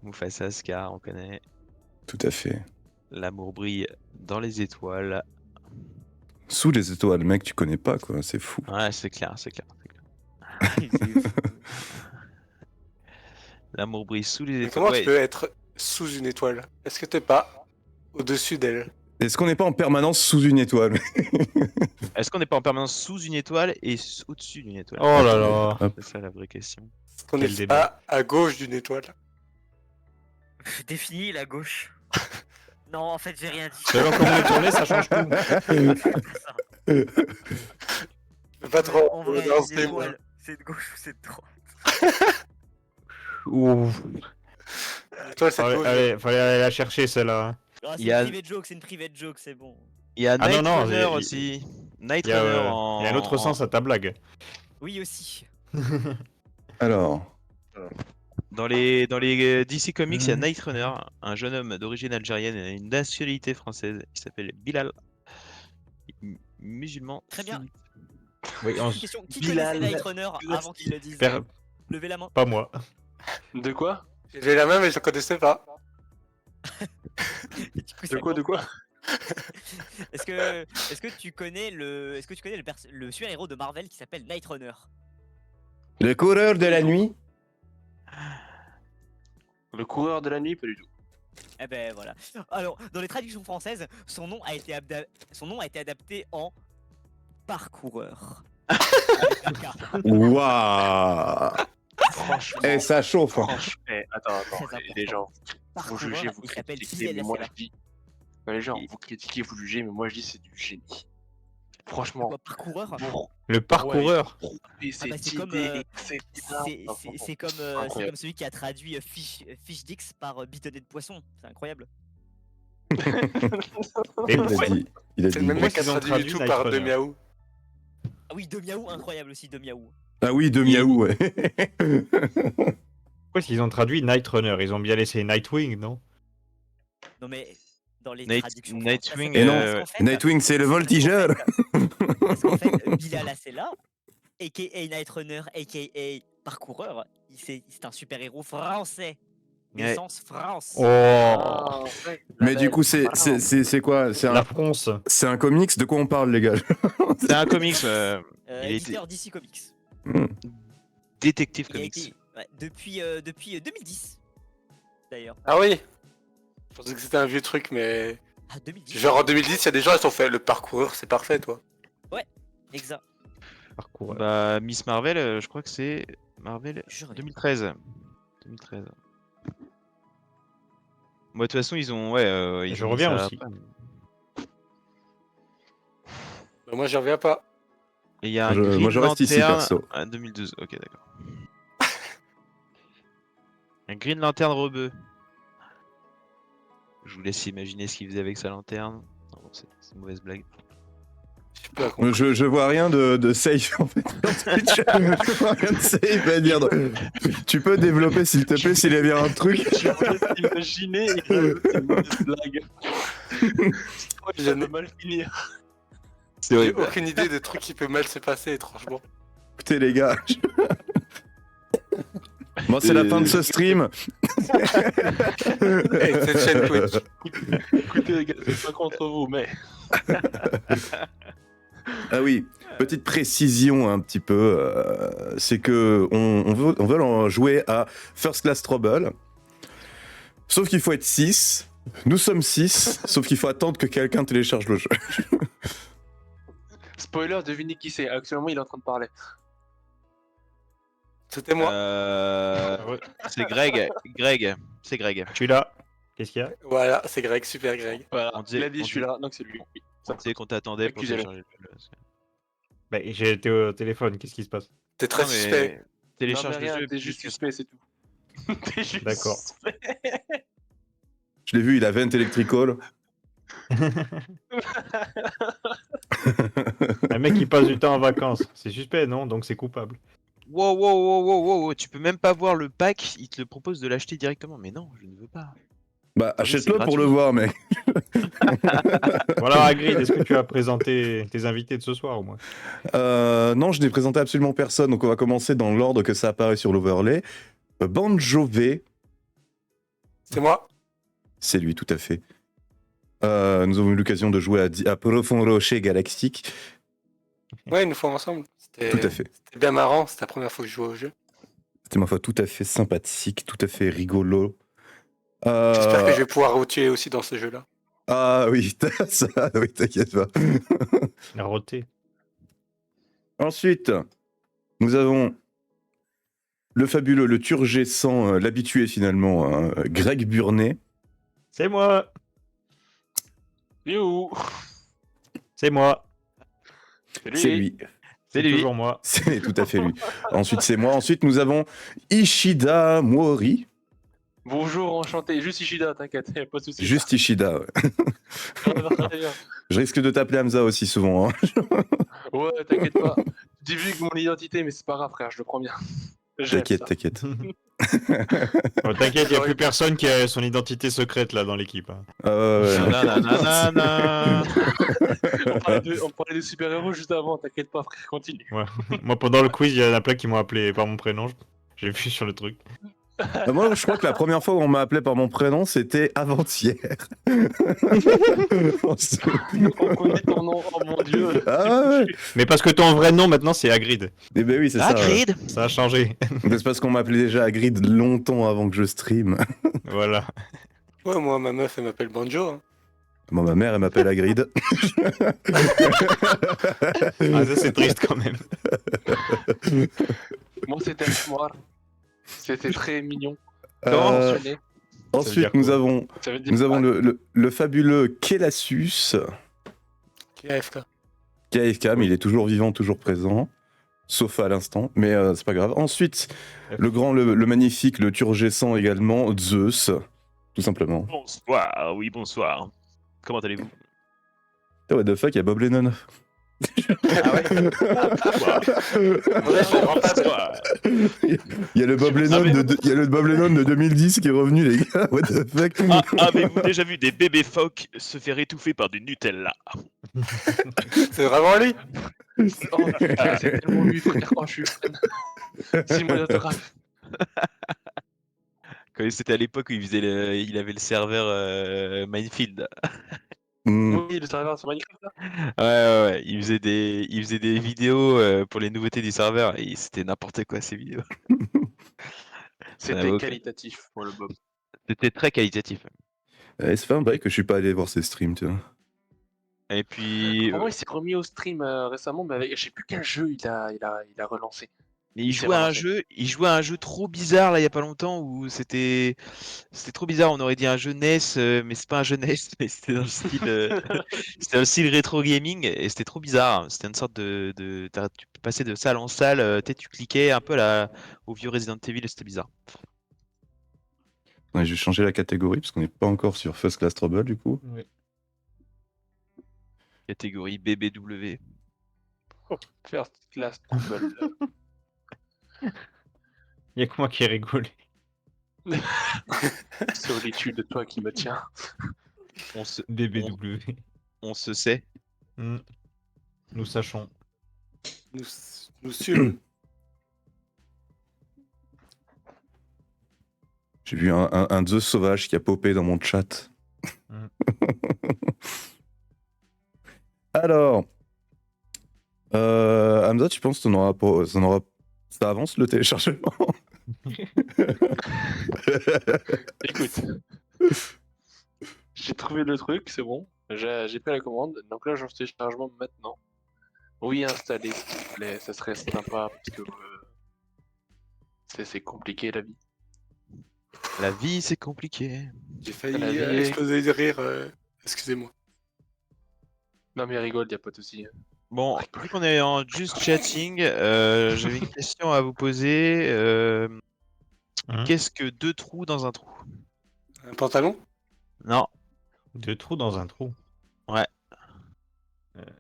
Mufasa, Scar, on connaît. Tout à fait. L'amour brille dans les étoiles. Sous les étoiles, mec, tu connais pas, quoi. C'est fou. Ouais, c'est clair, c'est clair. C'est fou. L'amour brille sous les Mais étoiles. comment tu Ouais, peux être sous une étoile? Est-ce que t'es pas au-dessus d'elle? Est-ce qu'on n'est pas en permanence sous une étoile? est-ce qu'on n'est pas en permanence sous une étoile et au-dessus d'une étoile? Oh là là. Hop. C'est ça la vraie question. Est-ce qu'on Quel n'est débat. pas à gauche d'une étoile? Définis la gauche. Non, en fait, j'ai rien dit. Selon comment on est tourné, ça change tout. Je peux pas trop En vrai, lancer, une moi. étoile, c'est de gauche ou c'est de droite? Ouf. L'étoile, c'est gauche. Fallait aller la chercher celle-là. Ah, c'est Il y a- une private joke, c'est une private joke, c'est bon. Il y a Ah Night non, Runner il- aussi. Night Il y a, Runner il y a un autre sens à ta blague. Oui, aussi. Alors, Dans les DC Comics, il y a Night Runner, un jeune homme d'origine algérienne et une nationalité française. Il s'appelle Bilal. Musulman. Très bien. sunnite. Oui, Une question, qui Bilal. connaissait Night Runner avant qu'il le dise? Per- Levez la main. Pas moi. De quoi? J'ai la main, mais je le connaissais pas. Et du coup, De c'est quoi? bon. De quoi? Est-ce que tu connais le super-héros de Marvel qui s'appelle Night Runner? le coureur de la nuit. Le coureur de la nuit, pas du tout. Eh ben voilà. Alors, dans les traductions françaises, son nom a été adapté en parcoureur. Avec un K. Waouh. Franchement. Eh, ça chauffe. Hein. Franchement. Attends. Très Les gens, vous Parcoureur, jugez, vous il s'appelle critiquez, mais Bilal moi je Hassela. dis. Non, les gens, vous critiquez, vous jugez, mais moi je dis c'est du génie. Franchement. Quoi, parcoureur? Pour Le parcoureur. prouver Ah cette bah, c'est comme, idée, etc. C'est comme celui qui a traduit Fish Dix par bitonnet de poisson. C'est incroyable. Et Il a pourquoi dit. Il a C'est dit. le même mec qui a ils ont traduit traduit tout Night par Runner. De Miaou. Ah oui, De Miaou, incroyable aussi, De Miaou. Ah oui, de miaou, ouais. Pourquoi est-ce qu'ils ont traduit Night Runner? Ils ont bien laissé Nightwing, non? Non mais dans les Night- traductions Nightwing, françaises, Et non, parce qu'en fait- Nightwing, c'est le voltigeur. Parce qu'en fait, Bilal Hassela, a.k.a. Night Runner, a.k.a. parcoureur, c'est un super-héros français. Ouais. Naissance France. Oh. Ah, ouais. Mais du coup, c'est quoi? La France. C'est un comics? De quoi on parle, les gars? C'est un comics. il Éditeur DC Comics. Détective Il a Comics. été depuis 2010, d'ailleurs. Ah oui. Je pensais que c'était un vieux truc, mais. Ah, 2010. Genre en 2010, il y a des gens qui ont fait le parcoureur, c'est parfait, toi. Exact. Parcoureur. Bah, Miss Marvel, je crois que c'est Marvel Je regarde. 2013. 2013. Moi, de toute façon, ils ont. Ouais, ils Je ont mis reviens ça aussi. après. Bah, moi, j'y reviens pas. Et il y a un Moi, je Green reste ici, Lantern- perso. Ah, 2012, ok, d'accord. Un Green Lantern rebeu. Je vous laisse imaginer ce qu'il faisait avec sa lanterne. Non, bon, c'est une mauvaise blague. Je sais pas compris. Je vois rien de safe en fait. Dans Twitch. Je vois rien de safe à dire. Tu peux développer s'il te plaît s'il y a bien un truc. Je vous laisse imaginer, c'est une mauvaise blague. Ça peut mal finir. C'est J'ai horrible. aucune idée des trucs qui peuvent mal se passer, étrangement. Écoutez les gars. Bon, c'est la fin de ce stream. Hey, c'est une chaîne Twitch. Écoutez les gars, c'est pas contre vous, mais. Ah oui, petite précision un petit peu, c'est que on veut en jouer à First Class Trouble. Sauf qu'il faut être 6. Nous sommes 6, sauf qu'il faut attendre que quelqu'un télécharge le jeu. Spoiler, devinez qui c'est. Actuellement, il est en train de parler. C'était moi. C'est Greg. C'est Greg. Je suis là. Qu'est-ce qu'il y a? Voilà, c'est Greg, super Greg. Voilà, On dit- il a dit on je suis dit- là, donc c'est lui. Oui. Tu sais qu'on t'attendait pour Accusez-le. télécharger le jeu. Bah, j'ai été au téléphone, qu'est-ce qui se passe? T'es très Non, mais suspect. Télécharge Non, mais le rien, jeu. t'es puis juste tu- suspect, c'est tout. T'es juste D'accord. suspect. Je l'ai vu, il a 20 Electrical. Un mec qui passe du temps en vacances, c'est suspect, non? Donc c'est coupable. Wow, tu peux même pas voir le pack, il te le propose de l'acheter directement. Mais non, je ne veux pas. Bah, oui, achète-le c'est pour le gratuit. voir, mec. Voilà, Hagrid, est-ce que tu as présenté tes invités de ce soir au moins? Non, je n'ai présenté absolument personne, donc on va commencer dans l'ordre que ça apparaît sur l'overlay. Banjo V, C'est moi. C'est lui, tout à fait. Nous avons eu l'occasion de jouer à Profond Rocher Galactique. Ouais, une fois ensemble. Tout à fait. C'était bien marrant, c'était la première fois que je jouais au jeu. C'était ma foi tout à fait sympathique, tout à fait rigolo. J'espère que je vais pouvoir vous tuer aussi dans ce jeu-là. Ah oui, ça, oui, t'inquiète pas. La roté. Ensuite, nous avons le fabuleux, le turgescent, l'habitué finalement, hein, Greg Burnet. C'est moi. You. C'est moi. C'est lui. C'est lui. Toujours moi. C'est tout à fait lui. Ensuite, c'est moi. Ensuite, nous avons Ishida Mori. Bonjour, enchanté. Juste Ishida, t'inquiète, y a pas de soucis. Juste Ishida. Ouais. Je risque de t'appeler Hamza aussi souvent. Hein. Ouais, t'inquiète pas. Tu divulgues mon identité, mais c'est pas grave, frère, je le prends bien. J'aime T'inquiète, ça. t'inquiète. Oh, t'inquiète, il n'y a plus personne qui a son identité secrète là dans l'équipe. Hein. Nananana. On parlait de super-héros juste avant, t'inquiète pas, frère, continue. Ouais. Moi, pendant le quiz, il y en a plein qui m'ont appelé par mon prénom. J'ai vu sur le truc. Moi, je crois que la première fois où on m'a appelé par mon prénom, c'était avant-hier. On connaît ton nom, oh mon dieu. Ah ouais. Mais parce que ton vrai nom maintenant c'est Hagrid. Eh ben oui, c'est ça. Hagrid. Ça a changé. C'est parce qu'on m'appelait déjà Hagrid longtemps avant que je stream. Voilà. Ouais, moi, ma meuf, elle m'appelle Banjo. Hein. Bon, ma mère, elle m'appelle Hagrid. Ah, ça c'est triste quand même. Moi, c'était un mémoire. C'était très mignon. Euh, Mentionné. ensuite, dire nous quoi avons, Ça veut dire nous avons quoi le fabuleux Kelassus, Qui est AFK. qui est AFK, mais il est toujours vivant, toujours présent. Sauf à l'instant, mais c'est pas grave. Ensuite, le grand, le magnifique, le turgescent également, Zeus, tout simplement. Bonsoir, oui, bonsoir. Comment allez-vous? Oh, what the fuck, il y a Bob Lennon. Ah ouais. Bonsoir. Il y a le Bob Lennon, il y a le Bob Lennon de 2010 qui est revenu, les gars. What the fuck. Avez-vous déjà vu des bébés phoques se faire étouffer par du Nutella? C'est vraiment lui. Oh putain, c'est tellement lui, frère. Oh, je suis fan. C'est mon autographe. Quand c'était à l'époque où il avait le serveur Minefield. Hmm. Oui, le serveur sur Minecraft là. Ouais. Il faisait des vidéos pour les nouveautés du serveur et c'était n'importe quoi ces vidéos. Ça n'avait C'était aucun- qualitatif pour le Bob. C'était très qualitatif. Ça fait un bail que je suis pas allé voir ses streams, tu vois. Et puis, Vraiment, il s'est remis au stream récemment, mais avec... je sais plus quel jeu il a relancé. mais il s'est relancé. il jouait à un jeu trop bizarre là il y a pas longtemps où c'était trop bizarre. On aurait dit un jeu NES, mais c'est pas un jeu NES, mais c'était dans le style, c'était dans le style rétro gaming et c'était trop bizarre. C'était une sorte tu passais de salle en salle, tu cliquais un peu au vieux Resident Evil, et c'était bizarre. Ouais, je vais changer la catégorie parce qu'on n'est pas encore sur First Class Trouble du coup. Oui. Catégorie BBW. First class trouble. Il y a que moi qui ai rigolé. Solitude de toi qui me tient. On se, BBW. on se sait. Nous sachons. Nous sûrs. J'ai vu un Zeus sauvage qui a popé dans mon chat. Mm. Alors, Hamza, tu penses que ça avance le téléchargement? Écoute, j'ai trouvé le truc, c'est bon. J'ai pris la commande, donc là j'en fais téléchargement maintenant. Oui, installer, s'il te plaît, ça serait sympa parce que c'est compliqué la vie. La vie c'est compliqué. J'ai failli La vie exploser de rire. Excusez-moi. Non mais rigole, y a pas de souci. Bon, vu qu'on est en just chatting, j'avais une question à vous poser. Qu'est-ce que 2 trous dans un trou? Un pantalon? Non. 2 trous dans un trou. Ouais.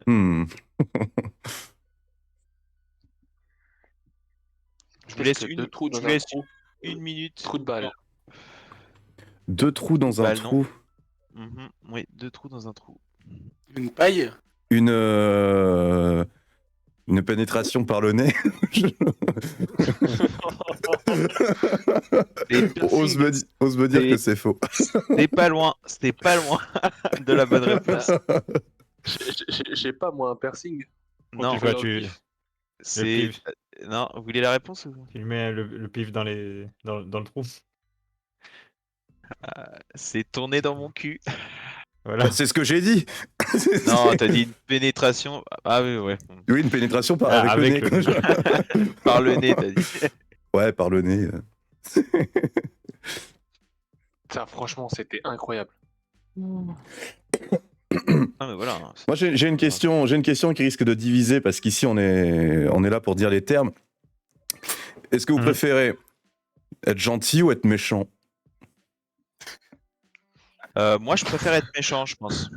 Hmm. Je vous laisse Deux trous dans je vous un laisse trou. une minute. Trou de balle. 2 trous dans un Balle, non. trou. Oui, 2 trous dans un trou. Une paille? Une Une pénétration par le nez. Ose me dire que c'est faux. C'était pas loin de la bonne réponse. J'ai pas moi un piercing. Non, Tu vois, tu c'est. pif. Non, vous voulez la réponse ou... lui mets le pif dans le trou. C'est tourné dans mon cul. Voilà. Bah, c'est ce que j'ai dit. Non, t'as dit une pénétration. Ah oui, ouais. Oui, une pénétration Ah, avec avec le nez. Par le nez, t'as dit. Ouais, par le nez. Ça, franchement, c'était incroyable. Ah, mais voilà. Moi, j'ai une question qui risque de diviser parce qu'ici, on est là pour dire les termes. Est-ce que vous préférez être gentil ou être méchant? Moi, je préfère être méchant, je pense.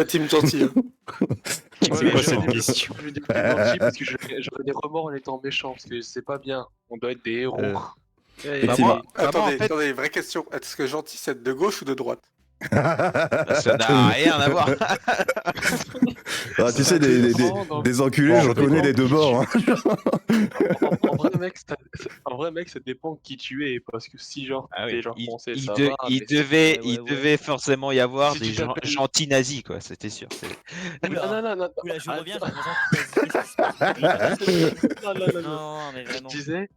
Team gentil. Hein. C'est quoi cette question? Je veux dire gentil parce que j'aurais des remords en étant méchant, parce que c'est pas bien. On doit être des héros. Bah, moi, Attendez, en fait- attendez, vraie question. Est-ce que gentil, c'est être de gauche ou de droite? Ça n'a rien à voir. Ah, tu sais, des enculés, j'en connais les deux bords. Hein. En vrai, mec, ça dépend qui tu es. Parce que si, genre, Ah oui, t'es genre français, il ça de- va. il mais devait, ouais, il ouais. devait forcément y avoir Si des tu t'appelles- gentils nazis, quoi, c'était sûr. Oula, Non. oula, je reviens, Attends. Non, Non, mais Je vraiment. disais,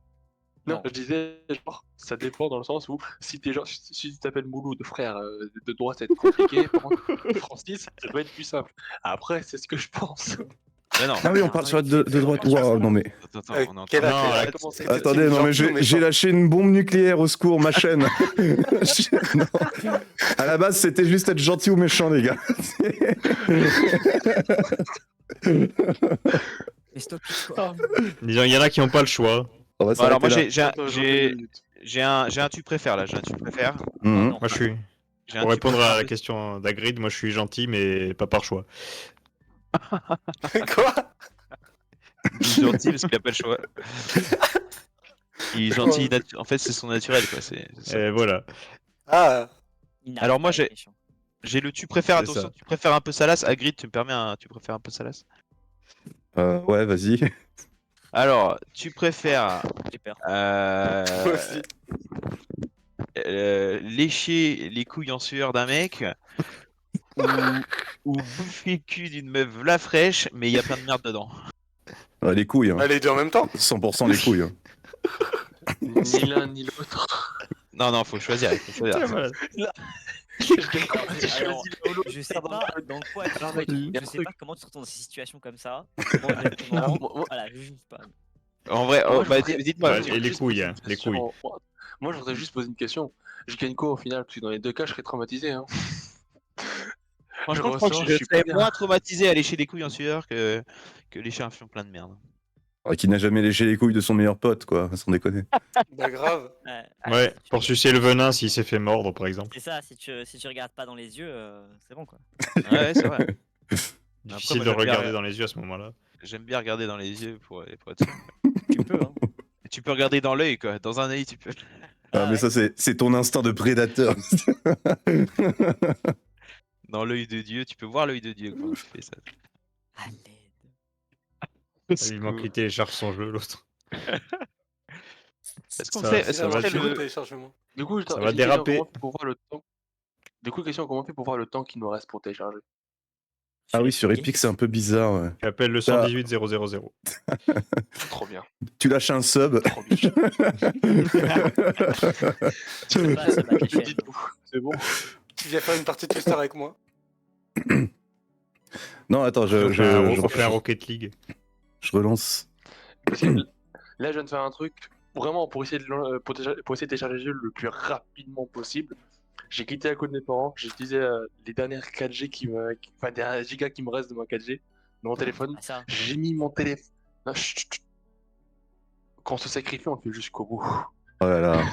Non. je disais, genre, ça dépend dans le sens où si t'es genre, si tu t'appelles Mouloud, frère, de droite, ça va être compliqué. Par contre, Francis, ça doit être plus simple. Après, c'est ce que je pense. Mais non. Ah oui, on parle sur de droite. Waouh, non mais. Attends, on est en Quel train de- Non, âge là, comment c'est- Attendez, non mais j'ai lâché une bombe nucléaire au secours, ma chaîne. Non. À la base, c'était juste être gentil ou méchant, les gars. Mais stop, quoi. Disons, il y en a qui n'ont pas le choix. On va Bon, alors moi s'arrêter là. j'ai un tu préfères là, j'ai un tu préfères. Mhm. Moi, je suis. J'ai un Pour tu répondre préfères. à la question d'Agrid, moi, je suis gentil, mais pas par choix. Quoi? Il est gentil parce qu'il a pas le choix. Il est gentil, en fait c'est son naturel quoi. C'est ça. Et voilà. Ah, Il n'arrive Alors pas moi, à être méchant. J'ai le tu préfères, C'est attention, ça. tu préfères un peu salace. Agrid, tu me permets un tu préfères un peu salace? Ouais, vas-y. Alors, tu préfères J'ai peur. moi aussi. lécher les couilles en sueur d'un mec ou, ou bouffer le cul d'une meuf la fraîche, mais il y a plein de merde dedans. Les couilles, hein. Allez, deux en même temps. 100% les couilles. Hein. Ni l'un ni l'autre. Non, faut choisir. Faut choisir. Voilà. Alors, je sais pas dans quoi tu te Il y a un je sais truc. pas comment tu te retrouves dans ces situations comme ça. Honnêtement, voilà, je juge pas. En vrai, Moi, oh, je bah, voudrais- dites-moi. Ouais, je et voudrais les juste couilles, poser hein, une les question. Moi, je voudrais juste poser une question. Je gagne quoi au final? Parce que dans les deux cas, je serais traumatisé. Hein. Franchement, je ressors, crois que je je suis pas serais bien. moins traumatisé à lécher les couilles en sueur que lécher un fion plein de merde. Qui n'a jamais léché les couilles de son meilleur pote, quoi, sans déconner. Bah grave. Ouais, pour sucer le venin s'il s'est fait mordre, par exemple. C'est ça, si tu regardes pas dans les yeux, c'est bon quoi. Ouais, c'est vrai. Difficile moi, de j'aime bien- regarder dans les yeux à ce moment-là. J'aime bien regarder dans les yeux pour être sûr. Tu peux, hein. Et tu peux regarder dans l'œil, quoi. Dans un œil, tu peux. Ah, mais ouais. ça, c'est ton instinct de prédateur. Dans l'œil de Dieu, tu peux voir l'œil de Dieu quand tu fais ça. À l'aide. Il manque qu'il télécharge son jeu, l'autre. Est-ce qu'on Ça- fait, ça est-ce qu'on va fait être le... téléchargement. Du coup, Ça va déraper. Pour voir le temps. Du coup, question comment on fait pour voir le temps qu'il nous reste pour télécharger? Ah oui, sur Epic, c'est un peu bizarre. Ouais. Tu appelles le 118 000. Trop bien. Tu lâches un sub. Trop bien. Tu peux pas se battre les chaînes. Dites-nous, c'est bon. Tu viens faire une partie de Twister avec moi? Non, attends, On fait un Rocket League. je relance. Parce que là, je viens de faire un truc vraiment pour essayer de télécharger le jeu le plus rapidement possible. J'ai quitté la code de mes parents, j'ai utilisé les dernières 4G enfin des gigas qui me restent de ma 4G dans mon téléphone. Ah, ça. J'ai mis mon téléphone. Quand on se sacrifie, on le fait jusqu'au bout. Oh là là.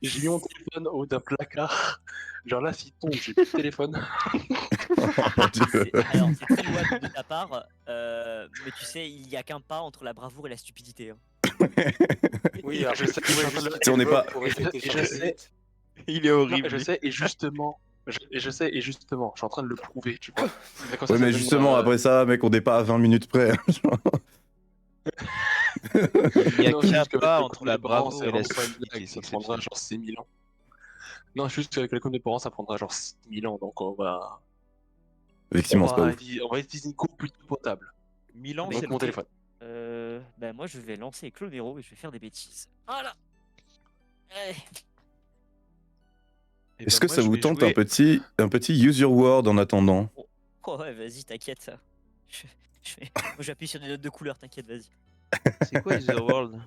J'ai mis mon téléphone au haut d'un placard. Genre là, s'il tombe, j'ai plus de téléphone. Oh mon Dieu. Alors, c'est très louable de ta part, mais tu sais, il y a qu'un pas entre la bravoure et la stupidité. Hein. Oui, alors Je sais, on n'est pas- Et je sais, Il est horrible. je sais, et justement, Et je sais, et justement, je suis en train de le prouver, tu vois. Mais comme Ouais, ça mais donne, justement, après ça, mec, on n'est pas à 20 minutes près. Il n'y a Non, c'est qu'un juste qu'avec pas le entre compte des la parents, bravoure c'est et la vraiment pas une stupidité, blague, c'est ça prendra exceptionnel. genre 6000 ans. Non, c'est juste qu'avec le compte des parents, ça prendra genre 6000 ans, donc Effectivement, c'est pas ouf. on va utiliser une courbe plutôt potable. Milan, Mais c'est Donc mon écoutez, téléphone. bah moi je vais lancer Clonero et je vais faire des bêtises. Voilà. Eh. Et Est-ce ben que moi ça je vous vais tente jouer. un petit use your word en attendant? Oh ouais, vas-y, t'inquiète ça. Je, moi j'appuie sur des notes de couleur, t'inquiète, vas-y. C'est quoi User World?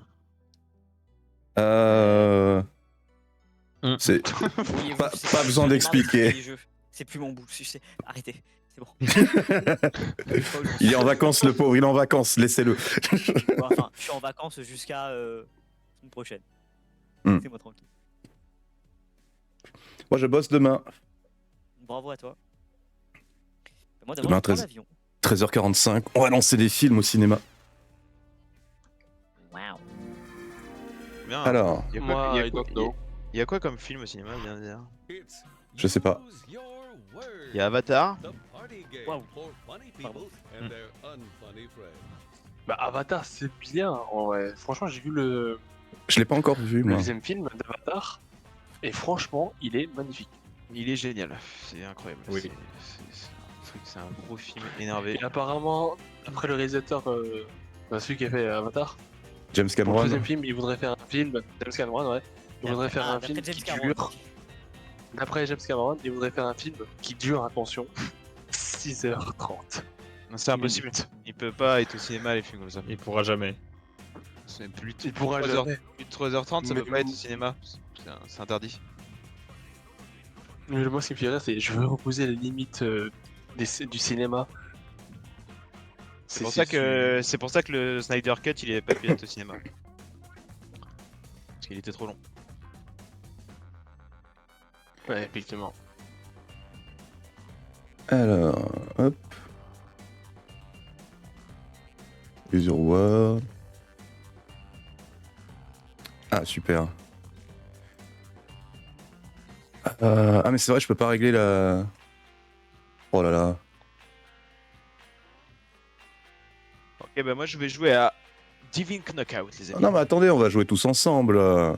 C'est Voyez-vous, pas, c'est pas bon, besoin j'en ai marre d'expliquer d'expliquer. les jeux. C'est plus mon bout. Arrêtez, c'est bon. Il est en vacances, le pauvre, il est en vacances, laissez-le. Bon, enfin, je suis en vacances jusqu'à semaine prochaine. Hmm. Laissez-moi tranquille. Moi, je bosse demain. Bravo à toi. Moi Demain, d'abord, je prends 13. l'avion. 13h45. On va lancer des films au cinéma. Waouh. Bien. Alors, Il y a quoi, Moi, il y a I quoi- don't il y a- know. il y a quoi comme film au cinéma, viens de dire? je sais pas. Il y a Avatar. Waouh. Bah, Avatar, c'est bien, en vrai. Franchement, j'ai vu le Je l'ai pas encore vu, moi. deuxième film d'Avatar, et franchement, il est magnifique. Il est génial. C'est incroyable. Oui. C'est un gros film énervé. Et apparemment, après le réalisateur, celui qui a fait Avatar, James pour le Cameron. deuxième film, il voudrait faire un film, James Cameron, ouais. Il voudrait faire un d'après film James qui Cameron. dure, d'après James Cameron, il voudrait faire un film qui dure, attention, 6h30. Non, c'est impossible. Il peut pas être au cinéma les films comme ça. Il pourra jamais. C'est plus Il pourra 3 heures- jamais. plus de 3h30, ça Mais- peut pas être au cinéma. C'est interdit. Mais moi, ce qui me fait rire, c'est je veux reposer les limites du cinéma. C'est pour ça que le Snyder Cut il est pas pu être au cinéma. Parce qu'il était trop long. Ouais, effectivement. Alors, hop. User word. Ah, super. Ah, mais c'est vrai, je peux pas régler la. Oh là là. Ok, bah moi je vais jouer à Diving Knockout, les Ah amis. non, mais attendez, on va jouer tous ensemble. Ah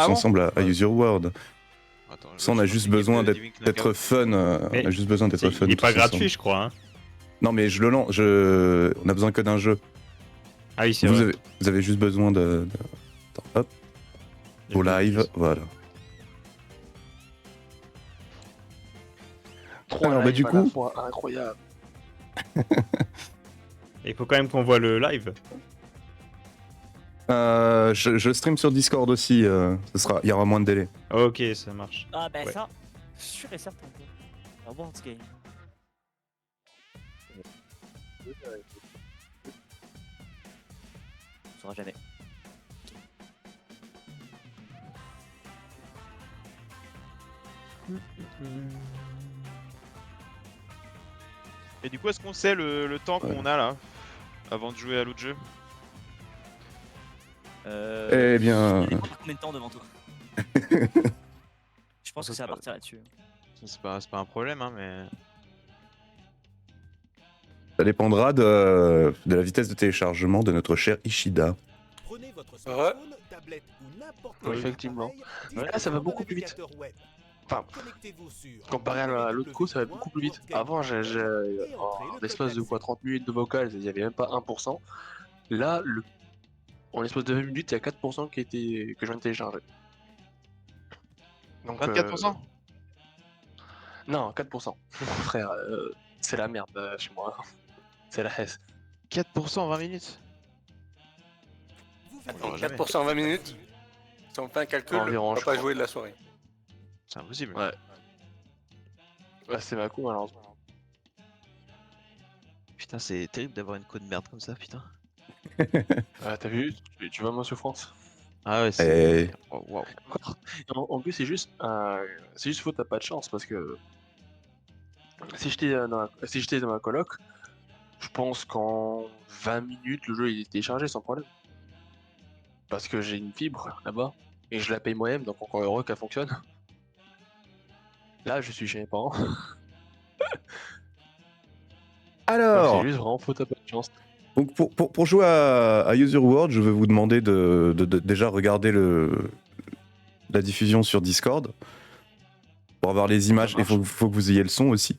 Tous bon ensemble à Use Your Word. Attends, Ça, on a je juste pensais besoin qu'il y avait Diving d'être Knockout. fun. Mais on a juste besoin d'être fun. Il est pas tous gratuit, ensemble. je crois. Hein. Non, mais je le lance. On a besoin que d'un jeu. Ah oui, c'est Vous vrai. avez juste besoin de... Attends, hop, au live, voilà. Trois Alors, bah, lives du à la coup- fois, incroyable. Il faut quand même qu'on voit le live. Je stream sur Discord aussi. Il y aura moins de délai. Ok, ça marche. Ah bah Ouais. ça, sûr et certain. Un World Game. On saura jamais. Et du coup, est-ce qu'on sait le temps qu'on a là avant de jouer à l'autre jeu? Eh bien, Il y a combien de temps devant toi? Je pense que ça va partir là-dessus. C'est pas un problème, hein, mais. ça dépendra de la vitesse de téléchargement de notre cher Ishida. Prenez votre smartphone, tablette ou n'importe quel Effectivement. appareil, Là, ça va directement beaucoup dans plus vite. navigateur web. Enfin, Connectez-vous sur comparé à l'autre coup, ça va beaucoup plus vite. Avant, en l'espace de quoi 30 minutes de vocal, il n'y avait même pas 1%. Là, en l'espace de 20 minutes, il y a 4% que je viens de télécharger. Donc, 24%? Non, 4%. Frère, c'est la merde chez moi. C'est la hesse. 4% en 20 minutes? Vous Attends, aura jamais. 4% en 20 minutes. Si on fait un calcul, Environ, on va je pas crois. jouer de la soirée. C'est impossible. Ouais. Ouais, c'est ma coup, malheureusement. Putain, c'est terrible d'avoir une code merde comme ça, putain. T'as vu? Tu vois ma souffrance? Ah ouais, Eh. c'est. Oh, wow. En plus, c'est juste faute, t'as pas de chance parce que si j'étais dans ma coloc, je pense qu'en 20 minutes, le jeu il est téléchargé sans problème. Parce que j'ai une fibre là-bas et je la paye moi-même, donc encore heureux qu'elle fonctionne. Là, je suis chez mes parents. Donc, Alors, c'est juste vraiment faute à pas de chance. donc pour jouer à Use Your World, je vais vous demander de déjà regarder la diffusion sur Discord pour avoir les images. Il faut que vous ayez le son aussi.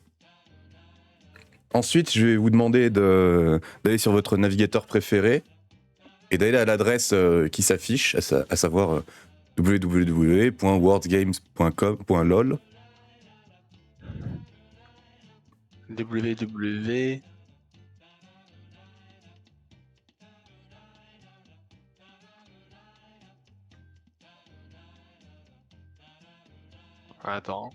Ensuite, je vais vous demander d'aller sur votre navigateur préféré et d'aller à l'adresse qui s'affiche, à savoir www.worldgames.com.lol. www. Attends.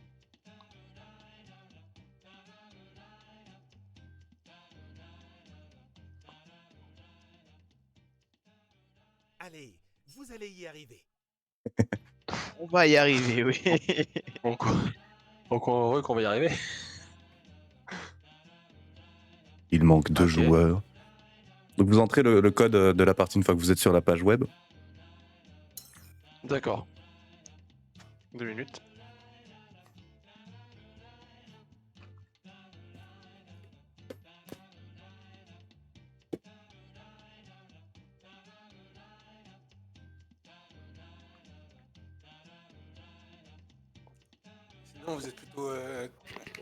Allez, vous allez y arriver. On va y arriver, oui. Donc, heureux qu'on va y arriver. Il manque 2 Ok. joueurs. Donc vous entrez le code de la partie une fois que vous êtes sur la page web. D'accord. 2 minutes. Sinon, vous êtes plutôt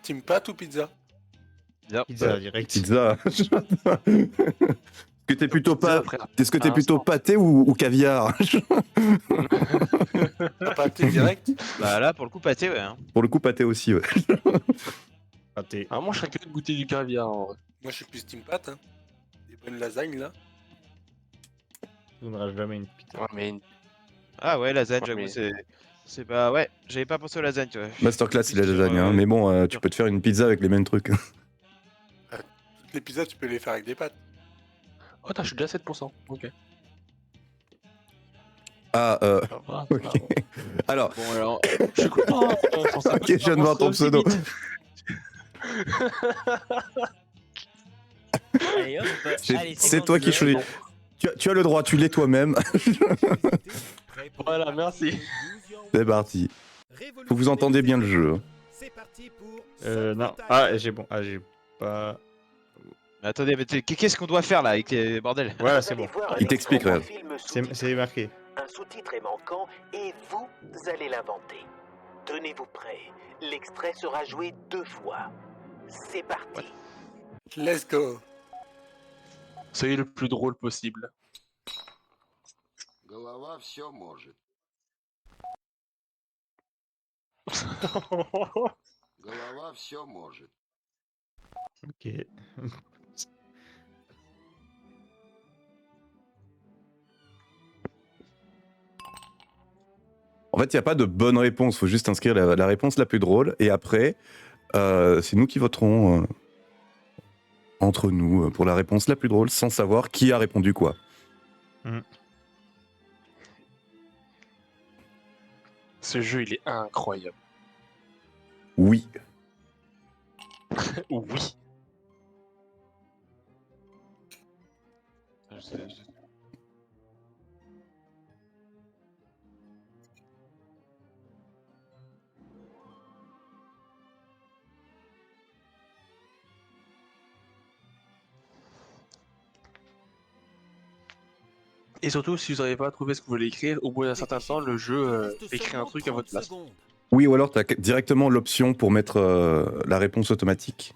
team pâte ou pizza? Pizza direct. Pizza. Est-ce que t'es plutôt Pizza, pas... frère. Est-ce que t'es Un plutôt instant. pâté ou caviar? T'as pâté direct? Bah là, pour le coup, pâté, ouais. Hein. Pour le coup, pâté aussi, ouais. Pâté. Ah, moi, je serais curieux de goûter du caviar. En vrai. Moi, je suis plus team pâte. Hein. Des bonnes lasagnes, là. Tu donneras jamais une pizza. Ouais, mais Ah ouais, lasagne, Ouais, j'avoue, mais- c'est pas... Ouais, j'avais pas pensé aux lasagnes, tu vois. Masterclass, il a Plus sur, lasagne, hein. Mais bon, tu sur- peux te faire une pizza avec les mêmes trucs. Toutes les pizzas, tu peux les faire avec des pâtes. Oh, je suis déjà à 7%. Ok. Ah, Ça va, ok. ça va. Alors, Bon, alors, je suis content. ok, je viens de voir ton pseudo. Allez, hop, allez, C'est toi qui choisis. Tu as le droit, tu l'es toi-même. Prêt pour Voilà, la partie merci. Use Your C'est World. parti. Révolution Faut que vous entendez bien le jeu. hein. C'est parti pour Non. Time. Ah, j'ai bon. Ah, j'ai pas. Mais attendez, mais qu'est-ce qu'on doit faire là avec les bordel? Voilà, c'est bon. Il t'explique, regarde. C'est marqué. Un sous-titre est manquant et vous allez l'inventer. Tenez-vous prêts. L'extrait sera joué 2 fois. C'est parti. Let's go. Soyez le plus drôle possible. Голова все может. Голова все может. Ok. En fait, il n'y a pas de bonne réponse. Faut juste inscrire la réponse la plus drôle. Et après, c'est nous qui voterons entre nous pour la réponse la plus drôle sans savoir qui a répondu quoi. Ce jeu, il est incroyable. Oui. Oui. Et surtout, si vous n'arrivez pas à trouver ce que vous voulez écrire, au bout d'un certain temps, le jeu écrit un truc à votre place. Oui, ou alors tu as directement l'option pour mettre la réponse automatique.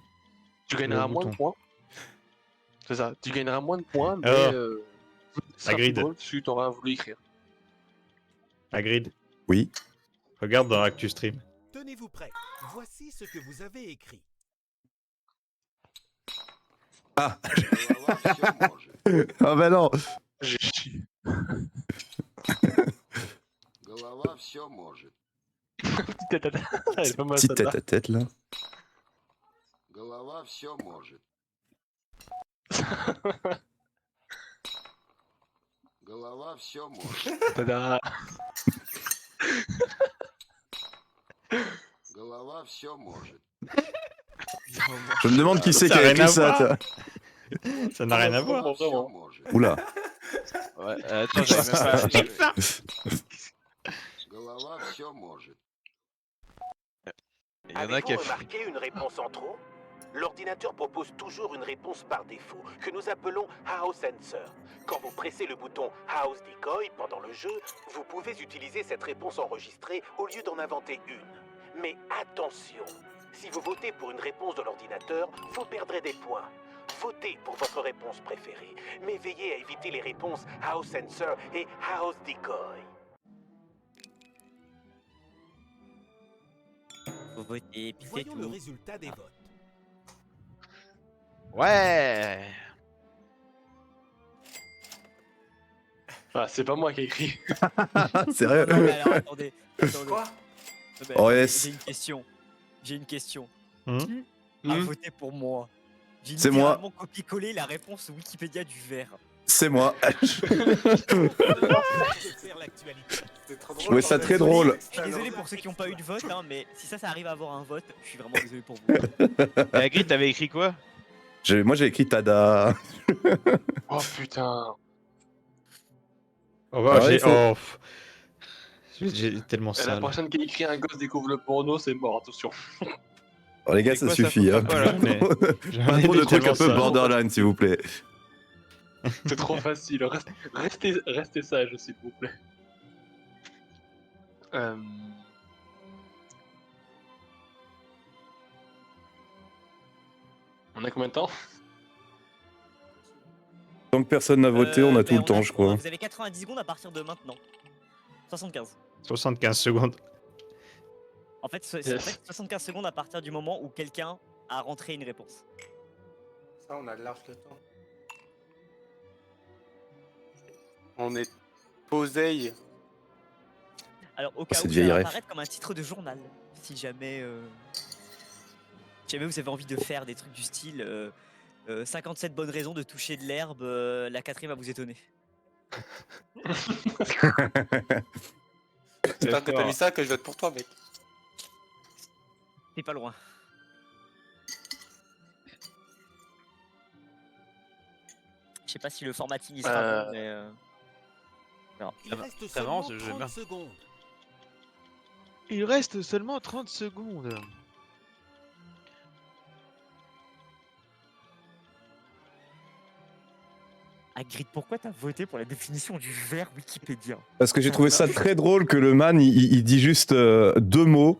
Tu gagneras Le moins de bouton. points. C'est ça, tu gagneras moins de points, mais Alors, ce sera plus Hagrid. drôle si tu auras voulu écrire. Hagrid, Oui. regarde dans ActuStream. Tenez-vous prêts. Voici ce que vous avez écrit. Ah, Голова все может. ah bah non. J'ai chié. Голова все может. Petite tête à tête. Elle est pas mal, Petite celle-là. tête à tête là. Голова все может. Голова все может. Tada. Голова все может. Je me demande qui c'est qui Ça a a rien écrit à ça. voir. toi. Ça n'a rien à voir. Голова все vraiment. может. Oula. Ouais, attends, j'avais même pas... Голова все может. Il y en a Avez-vous qui a fait. remarqué une réponse en trop? L'ordinateur propose toujours une réponse par défaut, que nous appelons House Answer. Quand vous pressez le bouton House Decoy pendant le jeu, vous pouvez utiliser cette réponse enregistrée au lieu d'en inventer une. Mais attention, si vous votez pour une réponse de l'ordinateur, vous perdrez des points. Votez pour votre réponse préférée, mais veillez à éviter les réponses House Answer et House Decoy. Faut voter, puis c'est Voyons le tout. résultat des votes. Ouais. Ah, c'est pas moi qui ai écrit. Sérieux? Non, mais alors, attendez. Quoi? Bah, Oh, yes. J'ai une question. J'ai une question. Hmm Qui a voté pour moi? J'ai C'est moi. littéralement copié-collé la réponse Wikipédia du vert. C'est moi. Faire l'actualité. C'est trop Je drôle. trouvais ça bordel. très drôle. Je suis désolé pour ceux qui n'ont pas eu de vote, hein, mais si ça arrive à avoir un vote, je suis vraiment désolé pour vous. Et Hagrid, t'avais écrit quoi? Moi j'ai écrit Tada. Oh putain. Oh, bah, Ah ouais, j'ai il faut- oh, pff. J'ai tellement Et la sale. prochaine qui a écrit un gosse découvre le porno, c'est mort, attention. Oh, les gars, C'est ça quoi, ça suffit. faut Hein. faire quoi, là Mais- Pas trop de trucs un peu tellement sale. borderline, s'il vous plaît. C'est trop facile. Restez sage, s'il vous plaît. On a combien de temps? Tant que personne n'a voté, on a tout le temps, je crois. Vous avez 90 secondes à partir de maintenant. 75. 75 secondes. En fait, Yes. 75 secondes à partir du moment où quelqu'un a rentré une réponse. Ça, on a large le temps. On est posé. Alors, au cas cette où, vieille ça va ref. apparaître comme un titre de journal. Si jamais, si jamais vous avez envie de faire des trucs du style 57 bonnes raisons de toucher de l'herbe, la quatrième va vous étonner. C'est pas que t'as mis ça que je vote pour toi, mec. T'es pas loin. Je sais pas si le formatting il sera bon, mais. Non. Il Ça va- reste ça seulement avance, j'aime 30 bien. secondes. Il reste seulement 30 secondes. Hagrid, pourquoi t'as voté pour la définition du verbe Wikipédia? Parce que j'ai trouvé ça très drôle que le man, il dit juste 2 mots.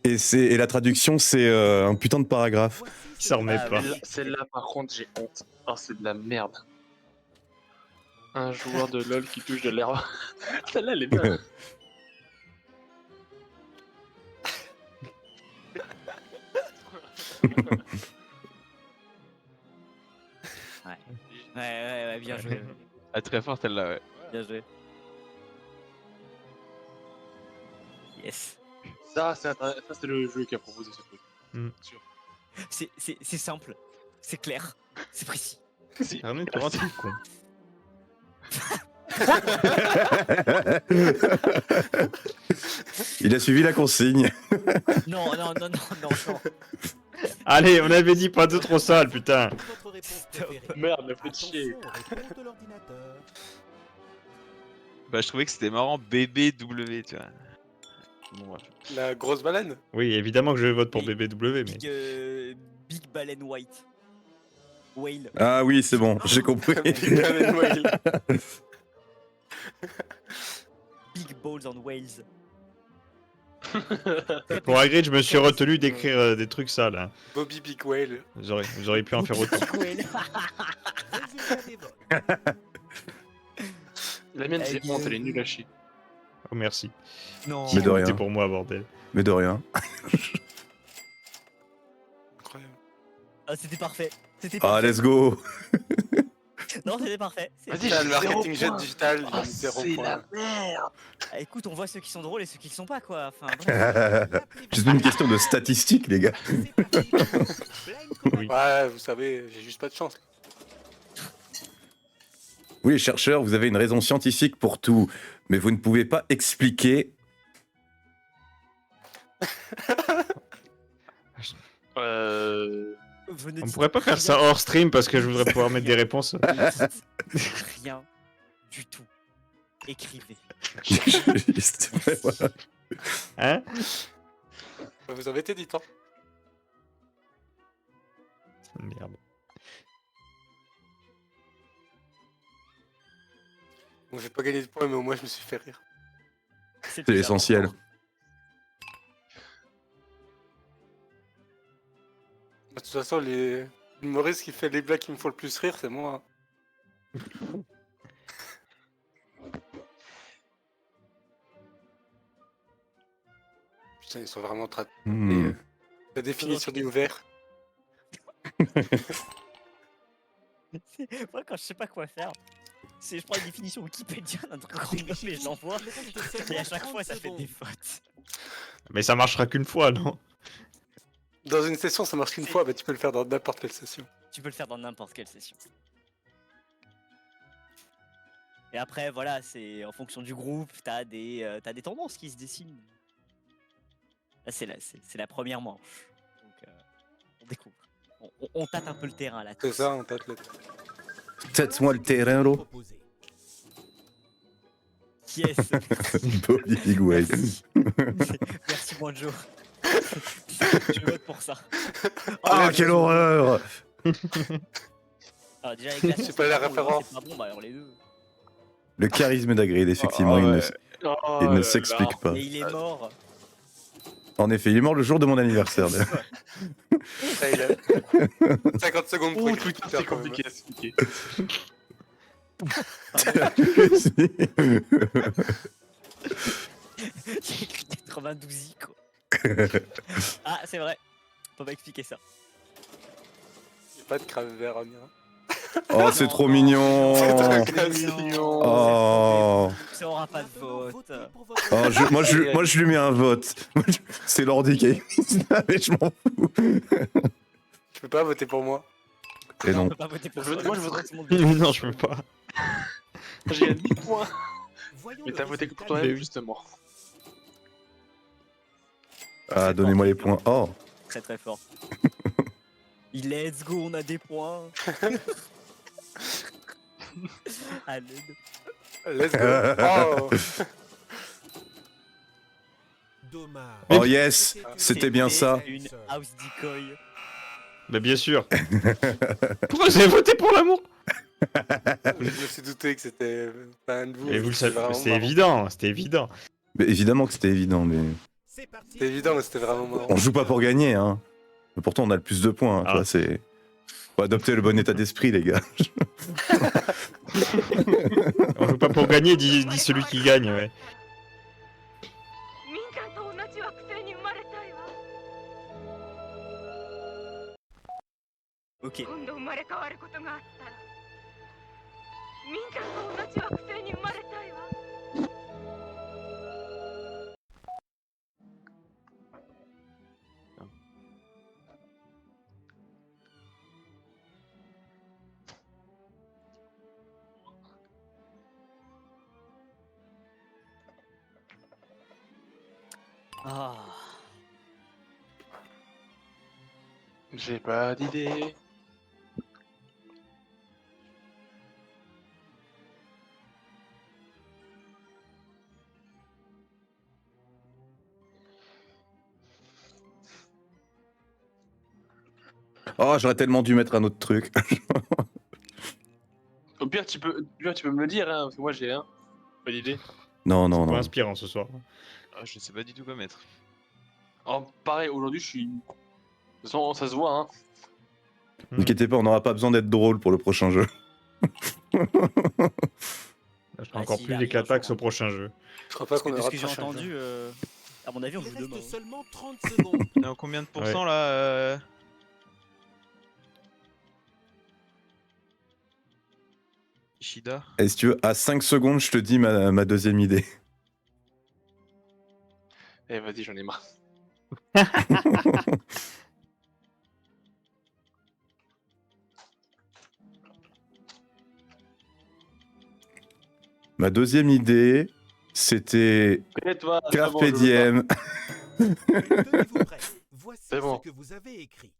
Et la traduction, c'est un putain de paragraphe. Voici Il ce s'en remet que- pas. Celle-là, par contre, j'ai honte. Oh, c'est de la merde. Un joueur de LoL qui touche de l'herbe. Celle-là, elle est bien. Ouais, bien joué. Ah, très fort celle-là, ouais. Bien joué. Yes. Ça, c'est le jeu qui a proposé ce truc. Hmm. Sûr. C'est simple, c'est clair, c'est précis. Si. Arnaud, t'es vraiment un truc con. Il a suivi la consigne. Non. Allez, on avait dit pas de trop sale, putain. Votre réponse préférée. Merde, me fait chier. Attention aux réponses de l'ordinateur. Bah, je trouvais que c'était marrant, BBW, tu vois. Bon, bref. La grosse baleine. Oui, évidemment que je vote pour Oui. BBW, mais. Big Baleine White. Whale. Ah oui, c'est bon, j'ai compris. Baleine whale. Big Balls on Whales. Pour Hagrid, je me suis retenu d'écrire des trucs sales. Hein. Bobby Big Whale. Vous auriez pu en faire autant. Whale. Résultat des votes. La mienne, c'est honte, elle est nulle à chier. Oh, merci. Non. Mais de rien. C'était pour moi, bordel. Mais de rien. Incroyable. Ah, c'était parfait. C'était Ah, parfait. let's go. Non, c'était parfait. Vas-y, Putain, le j'ai marketing 0 jet points. digital, il Ah, a mis 0 c'est points. la merde. Ah, écoute, on voit ceux qui sont drôles et ceux qui le sont pas, quoi. Enfin, bref. Juste une question de statistiques, les gars. C'est parti. Blind Combat. Ouais, vous savez, j'ai juste pas de chance. Oui, les chercheurs, vous avez une raison scientifique pour tout, mais vous ne pouvez pas expliquer. Vous ne On dites pourrait pas faire rien. ça hors stream parce que je voudrais pouvoir mettre des réponses. Vous ne dites rien du tout. Écrivez. Juste, ouais, voilà. Hein? Vous avez été dit, hein. Merde. Bon, j'ai pas gagné de points, mais au moins je me suis fait rire. C'est l'essentiel. De toute façon, l'humoriste qui fait les blagues qui me font le plus rire, c'est moi. Putain, ils sont vraiment très... Hmm. La définition du ouvert. Moi, quand je sais pas quoi faire, je prends une définition Wikipédia d'un truc random et je l'envoie. Et à chaque fois, ça fait des fautes. Mais ça marchera qu'une fois, non? Dans une session, ça marche qu'une fois, bah tu peux le faire dans n'importe quelle session. Tu peux le faire dans n'importe quelle session. Et après, voilà, c'est en fonction du groupe, t'as des tendances qui se dessinent. Là, c'est la première manche. Donc, on découvre. On tâte un peu le terrain là. C'est ça, on tâte le... Tête-moi le terrain, là. Proposé. Yes. Body Big Way. Merci Bonjour. Je vote pour ça. Ah, quelle horreur! Alors, déjà, les glaçons, C'est pas la bon, référence. c'est pas bon, bah alors les deux. Le charisme d'Hagrid, effectivement, il ne s'explique pas. Mais il est mort. En effet, il est mort le jour de mon anniversaire. d'ailleurs. Ça, il a 50 secondes pour Oh, écrire tout Twitter, c'est quand même. compliqué à expliquer. J'ai écrit 92 quoi. Ah, c'est vrai. On peut pas expliquer ça. J'ai pas de crave vert en Iran. Oh, c'est trop mignon! Mignon. Oh, Ça aura pas de vote. oh, moi, je lui mets un vote. C'est l'ordi qui a écrit ça, mais je m'en fous. Tu peux pas voter pour moi. Et On non. peut pas voter pour Je ça. moi, je voudrais- Tout le monde veut. Non, je peux pas. J'ai gagné 10 points. Voyons Mais le t'as voté résultat pour toi-même, du- justement. Ah, donnez-moi les points. Oh, Très très fort. Let's go, on a des points. À l'aide. Let's go. Oh. Dommage. oh yes, c'était bien ça. Une house decoy. Bah bien sûr. Pourquoi vous avez voté pour l'amour? Je me suis douté que c'était pas un de vous. Et vous le c'était savez, vraiment c'était marrant. évident, c'était évident. Mais évidemment que c'était évident, mais C'est parti. C'était évident, mais c'était vraiment marrant. on joue pas pour gagner, hein. Mais pourtant, on a le plus de points. Hein, tu Ah. vois, c'est. Faut adopter le bon état d'esprit, les gars. On joue pas pour gagner, dit celui qui gagne, ouais. Ok. Ah. J'ai pas d'idée. Oh, j'aurais tellement dû mettre un autre truc. Au pire, tu peux me le dire, hein, parce que moi j'ai rien. Pas d'idée. Non, non, Pas non. inspirant ce soir. Ah, je sais pas du tout quoi mettre. Alors, pareil, aujourd'hui, je suis. De toute façon, ça se voit, hein. Ne vous inquiétez pas, on n'aura pas besoin d'être drôle pour le prochain jeu. Là, je ferai Ah, encore si, il plus arrive, d'éclataxe je au prochain jeu. Je crois pas qu'on De ce aura que de j'ai prochain jeu. entendu, à mon avis, on Il joue demain. reste seulement 30 secondes. On est en combien de pourcents là Ishida? Et si tu veux, à 5 secondes, je te dis ma deuxième idée. Eh, vas-y, j'en ai marre. Ma deuxième idée, c'était Et toi, Carpe c'est bon, je veux Diem. Tenez-vous prêts. Voici C'est bon. ce que vous avez écrit.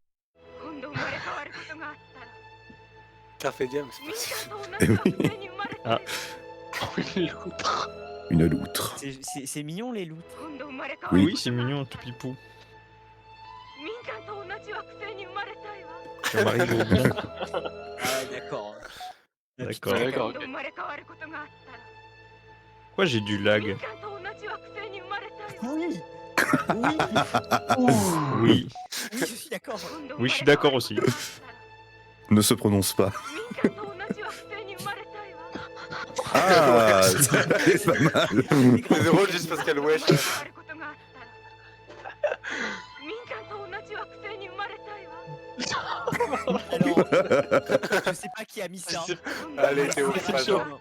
Carpe diem, c'est pas si... Eh oui, pas. L'autre. une loutre. C'est mignon les loups. Oui. Oui, c'est mignon, tout pipou. Jean-Marie Bourbon. Ah, d'accord. D'accord. Ouais, d'accord, ok. Pourquoi j'ai du lag? Oui, Oui. je suis d'accord. Oui, je suis d'accord aussi. Ne se prononce pas. Ah, c'est pas mal. C'est drôle juste parce qu'elle wesh. Alors, je sais pas qui a mis ça. Allez, Théo, C'est c'est pas chaud. genre.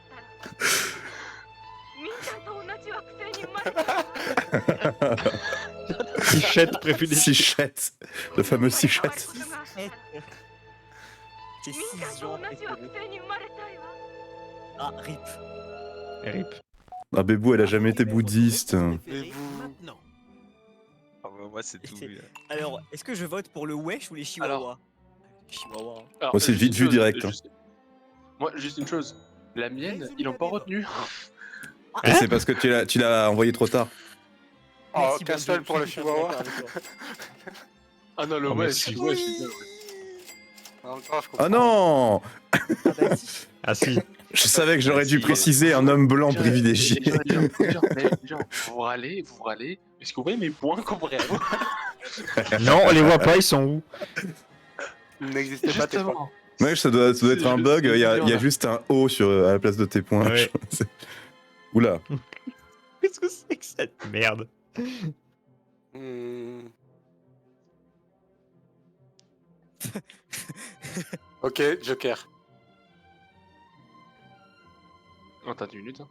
Fichette préférée. Sichette. Le fameux Sichette. C'est 6 gens préférés. Ah, rip. Rip. Ah, Bébou, elle a jamais été bouddhiste. Mais vous- Maintenant. Ah, bah, moi, c'est tout. Alors, est-ce que je vote pour le wesh ou les chihuahuas? Les chihuahuas. Alors, Moi, c'est juste vite une vu chose, direct, hein. Moi, juste une chose. La mienne, ils l'ont pas retenue. Et c'est parce que tu l'as envoyé trop tard. Oh, Merci, casse-toi Bonjour, pour le je suis tout à fait chihuahua. d'accord avec toi. Ah non, le Oh, ouais, merci. ouais, je suis bien, ouais. En même temps, je comprends. Ah non! Ah bah si. Ah si. Je savais que j'aurais dû Si, préciser un homme blanc Les gens, privilégié. les gens, vous râlez. Est-ce que vous voyez mes points comparés à vous? Non, on les voit pas, ils sont où? Il n'existait pas tes points. Justement. Ouais, ça doit être un bug. Il y a juste un O à la place de tes points. Ouais. C'est- Oula. Qu'est-ce que c'est que cette merde? Hmm. Ok, Joker. Oh, t'as 10 minutes. Hein.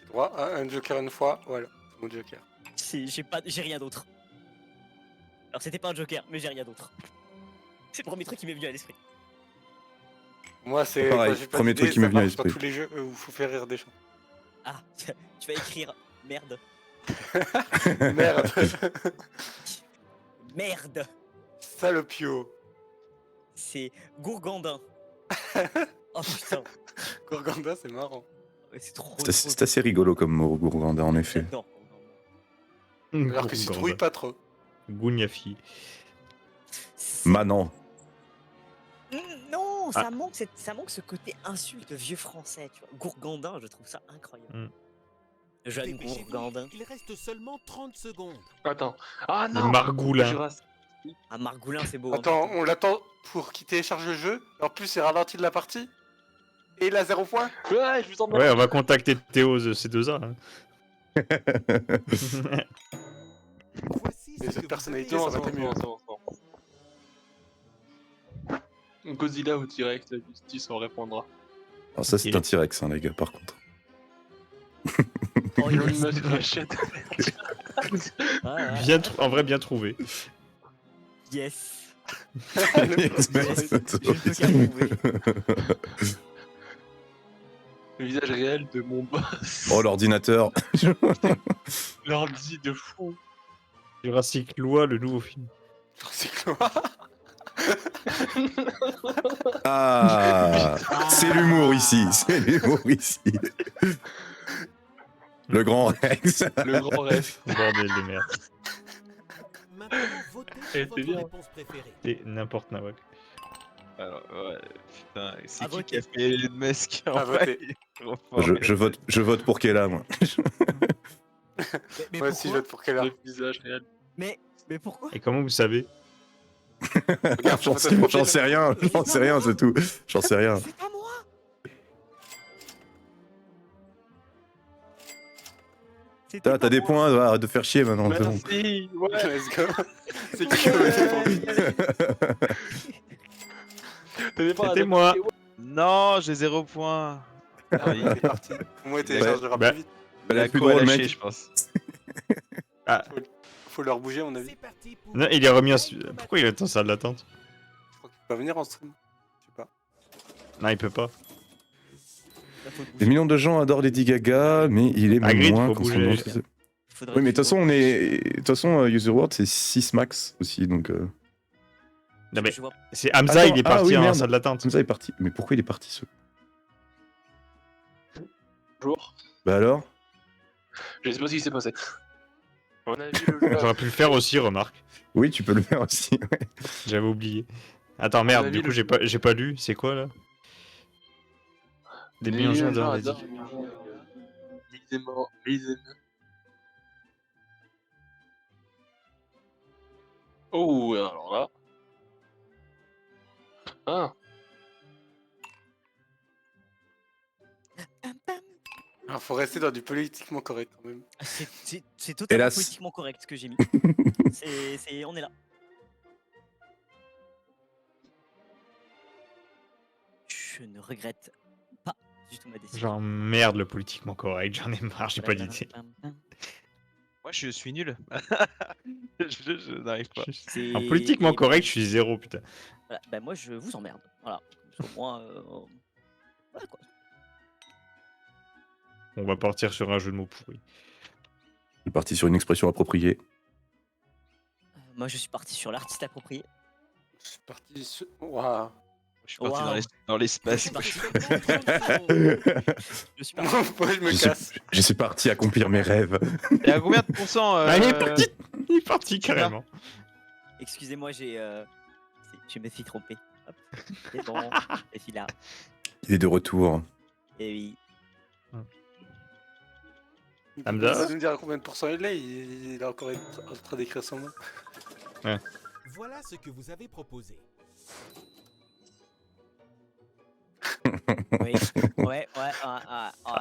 Droit à un Joker une fois, voilà. C'est mon Joker. J'ai rien d'autre. Alors c'était pas un joker, mais j'ai rien d'autre. C'est le premier truc qui m'est venu à l'esprit. Moi, c'est. Pareil, quand j'ai pas premier d'idée, truc qui m'est ça venu à marche dans l'esprit. tous les jeux où il faut faire rire des gens. Ah, tu vas écrire merde. Merde. Merde. Salopio. C'est Gourgandin. Oh putain. Gorganda, c'est marrant. Ouais, c'est trop. C'est assez rigolo comme mot, Gourganda, en effet. J'adore. Alors que si tu trouilles pas trop. Gougnafi. Manon. Non, ça manque ce côté insulte vieux français, tu vois. Gourgandin, je trouve ça incroyable. Jeanne Dépêchez-vous, Gourgandin. il reste seulement 30 secondes. Attends. Ah Le non. Margoulin. Jurassic. Ah, Margoulin, c'est beau. hein, Attends, putain. on l'attend pour qu'il télécharge le jeu. En plus, il ralentit de la partie. Et il a 0 points. Ouais, je vous en Ouais, on va contacter Théo de C2A. Hein. Voici Mais ce cette que personnalité, vous ça devez va être savoir. mieux. Godzilla au direct, la justice en répondra. Alors ça, c'est un T-Rex, hein, les gars, par contre. Oh, il Elon est- Musk rachète. Ah, ah, Bien en vrai, bien trouvé. yes. Yes, Je ne peux qu'approuver. Le visage réel de mon boss. Oh, l'ordinateur. L'ordi de fou. Jurassic Loi, le nouveau film. C'est quoi? Ah, c'est l'humour ici. C'est l'humour ici. Le grand Rex. Le grand rêve. Bordel de merde. Maintenant, votez Eh, pour c'est votre bien. réponse préférée. C'est n'importe nawak. Alors, ouais, putain, c'est À qui voter. a fait Elon Musk À voter. il est trop fort. Je vote pour Kella, moi. Mais Moi aussi, je pourquoi vote pour quelle heure? Le visage réel. mais pourquoi? Et comment vous savez? Regarde, J'en sur votre profil. sais rien, c'est tout. J'en sais rien. C'est pas moi. C'était T'as pas des moi. points, arrête de faire chier maintenant. c'est bon. Merci. Ouais. Let's go. C'est qui qui a voté pour lui? C'était moi. Non, j'ai 0 point. Ah, il est parti. Moi, il téléchargera Bah, plus vite. Il a plus quoi drôle, lâché, mec. je pense. Faut leur bouger, à mon avis. C'est parti pour Non, il est remis en... Pourquoi il est en salle d'attente? Je crois qu'il va venir en stream. Je sais pas. Non, il peut pas. Là, faut le Des bouger. millions de gens adorent Lady Gaga, mais il est Hagrid, moins faut quand son bouger. nom Il se- Faudrait Oui, mais de que toute façon, de toute façon, User World, c'est 6 max aussi, donc... Non, mais je vois. c'est Hamza, Attends, il est ah parti oui, en merde. salle d'attente. Comme ça, il est parti. Mais pourquoi il est parti, ce... Bonjour. Bah alors? Je sais pas ce qui s'est passé. On a vu le J'aurais pu le faire aussi, remarque. Oui, tu peux le faire aussi. Ouais. J'avais oublié. Attends, On merde, a du vu coup, le- j'ai pas lu. C'est quoi, là? Des millions de gens adorent Lady Gaga. Oh, alors là. Ah, Alors, faut rester dans du politiquement correct quand même. C'est totalement Hélas. politiquement correct ce que j'ai mis. On est là. Je ne regrette pas du tout ma décision. Genre, merde, le politiquement correct. J'en ai marre, j'ai pas d'idée. Moi, je suis nul. Je n'arrive pas. En politiquement correct, je suis 0, putain. Voilà, bah moi je vous emmerde. Voilà. Au moins, voilà quoi. On va partir sur un jeu de mots pourri. Je suis parti sur une expression appropriée. Moi je suis parti sur l'artiste approprié. Je suis parti sur... Waouh. Je suis parti Waouh. dans l'espace. Je suis parti. Moi, je me casse. Je suis parti accomplir mes rêves. Et à combien de pourcents Ah, il est parti. Il est parti, tu vas carrément. Excusez-moi, je me suis trompé. Hop. C'est bon, et puis là. Il est de retour. Et oui. Hamza Vous allez me dire à combien de pourcents il est, il est encore en train d'écrire son nom. Voilà ce que vous avez proposé. Oui. Ouais.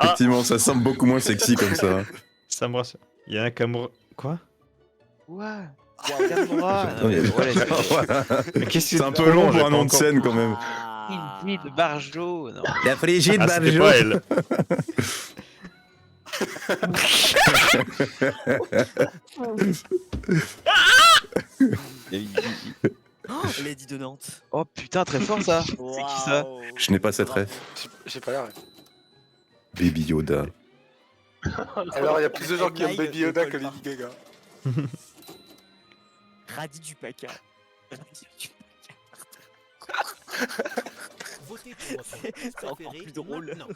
Effectivement, ça semble beaucoup moins sexy comme ça. Ça me rassure. Il y a un Camor... Quoi? Ouais. Camorra. Non, il y a- Voilà, Voilà. Mais qu'est-ce que C'est un peu long pour un nom de scène quand même. Brigitte Barjot. Non. La frigide Ah, c'était pas elle. Oh, Lady de Nantes. Oh putain, très fort ça. C'est qui ça? Waouh. Je n'ai pas cette rêve. J'ai pas l'air. Baby Yoda. Alors, il y a plus de gens qui aiment Mike Baby Yoda de que Paul Lady Gaga. Radis du Paca. Votez pour votre C'est artiste encore préféré plus drôle. maintenant.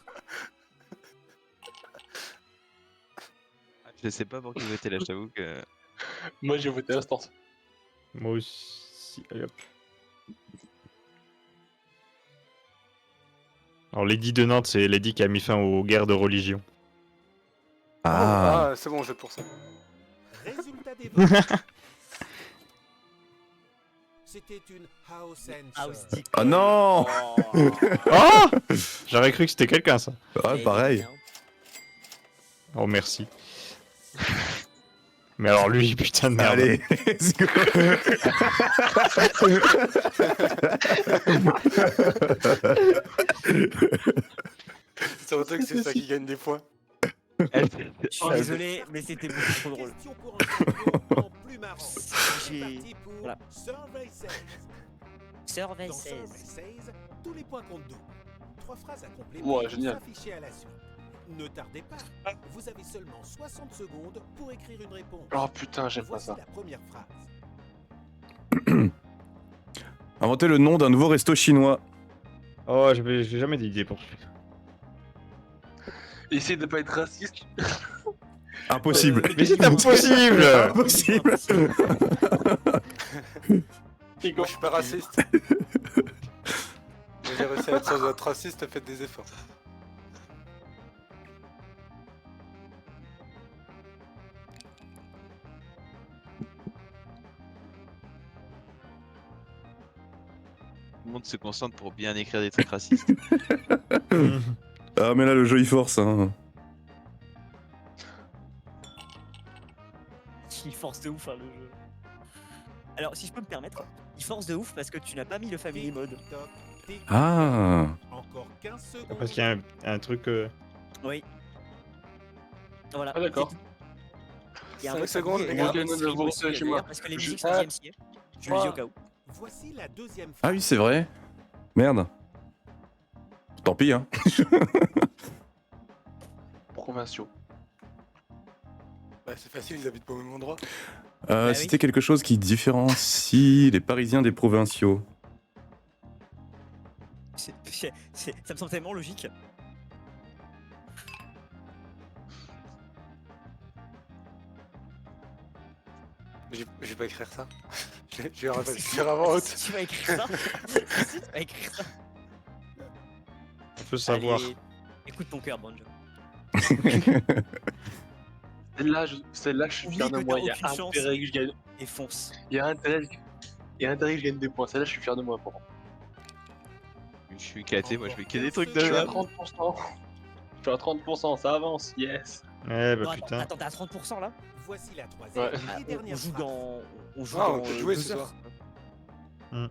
Je sais pas pour qui voter là, je t'avoue que. moi j'ai voté Instant. Moi aussi. Allez, hop. Alors, Lady de Nantes, c'est Lady qui a mis fin aux guerres de religion. Ah. Ah, c'est bon, je vote pour ça. Résultat des votes. C'était une house House answer. Dick. Oh non. Oh J'aurais cru que c'était quelqu'un, ça. Ah, pareil. Oh, merci. Mais alors, lui, putain de merde. Allez. let's go. C'est un truc, c'est ça qui gagne des points. Je suis désolé, mais c'était beaucoup trop drôle. Question pour un scénario en plus marrant. C'est J'ai- parti pour voilà. Survey 16. Survey Dans 16. Survey 16, tous les points comptent double. 3 phrases à compléter Ouais, vont génial. s'afficher à la suite. Ne tardez pas, vous avez seulement 60 secondes pour écrire une réponse. Oh putain, j'aime pas Voici ça. la première phrase. Inventer le nom d'un nouveau resto chinois. Oh, j'ai jamais d'idée pour ça. Essaye de pas être raciste. Impossible. Mais c'est impossible. Impossible. Moi, je suis pas raciste. J'ai réussi à être sans être raciste, faites des efforts. Tout le monde se concentre pour bien écrire des trucs racistes. Ah, mais là, le jeu, il force. Hein. Il force de ouf hein, le jeu. Alors, si je peux me permettre, il force de ouf parce que tu n'as pas mis le family mode. Tic, toc, tic. Ah. Encore 15 secondes. Parce qu'il y a un truc... Oui. Voilà. Ah, d'accord. c'est tout. Il y a un 5 mode secondes, family, les il y a gars. un mode Ok, stream non, aussi, chez moi. d'ailleurs, parce que les musiques sont Ah. DMCA. Je le dis au cas où. Voici la deuxième phrase. Ah oui, c'est vrai. Merde. Tant pis, hein. Provinciaux. Bah, c'est facile, ils habitent pas au même endroit. oui. C'était quelque chose qui différencie les Parisiens des provinciaux. Ça me semble tellement logique. Je vais pas écrire ça. Je vais réfléchir avant haute. Si tu vas écrire ça, si tu vas écrire ça. On peut savoir. Allez, écoute ton cœur, Banjo. Celle-là, je suis Oublie fier de que moi. t'as Il y a aucune chance. intérêt que je gagne. Et fonce. Il y a intérêt que je gagne des points. Celle-là, je suis fier de moi. Pour moi. Je suis éclaté, moi je fais que des Encore trucs Je de suis à merde. 30%. Je suis à 30%, ça avance, yes. Eh bah Non, putain. attends, t'es à 30% là. Voici la troisième Ouais. et Ah, on dernière joue phrase. dans. On joue Ah, dans on peut jouer 2 ce heures. soir.